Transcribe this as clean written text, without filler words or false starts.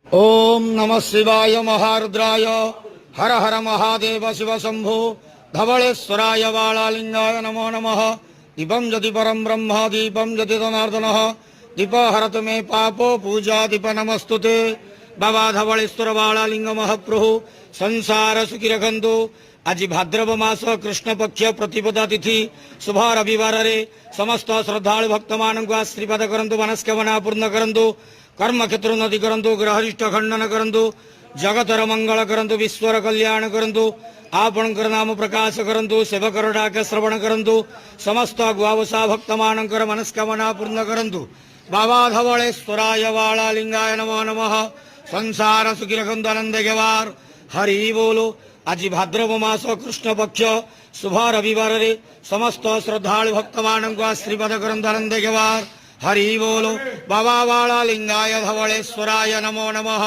ओम नमः शिवाय महारुद्राय हर हर महादेव शिव शंभो धवलेश्वराय बालालिंगाय नमो नमः। दीपं यदि परम ब्रह्म दीपं यदि जनार्दनः दीप हरत मे पापो पूजा दीप नमस्तुते। बाबा धवलेश्वर बालालिंग महाप्रभु संसार सुखी रखंतु। आज भाद्रव मास कृष्ण पक्ष प्रतिपदा तिथि शुभ रविवार रे समस्त श्रद्धालु भक्त मानक आशीर्वाद करंतु, मनस्कामना पूर्ण करंतु, कर्म क्षेत्र उन्नति करंतु, ग्रहरिष्ट खंडन करंतु, जगतर मंगल करंतु, विश्वर कल्याण करंतु, आपणकर नाम प्रकाश करंतु, सेवकर डाक श्रवण करंतु, समस्त गुआवसा भक्त मानकर मनस्कामना पूर्ण करंतु। बाबा धवलेश्वराय बालालिंगाय नमो नमः। संसार सुखी रखंतु, आनंद गेवार हरि बोलो। आज भाद्रव मास कृष्ण पक्ष शुभ रविवार रे समस्त श्रद्धालु भक्त मानक आशीर्वाद करंतु, आनंद गेवार हरि बोलो। बाबा बालालिंगाय धवलेश्वराय नमो नमः।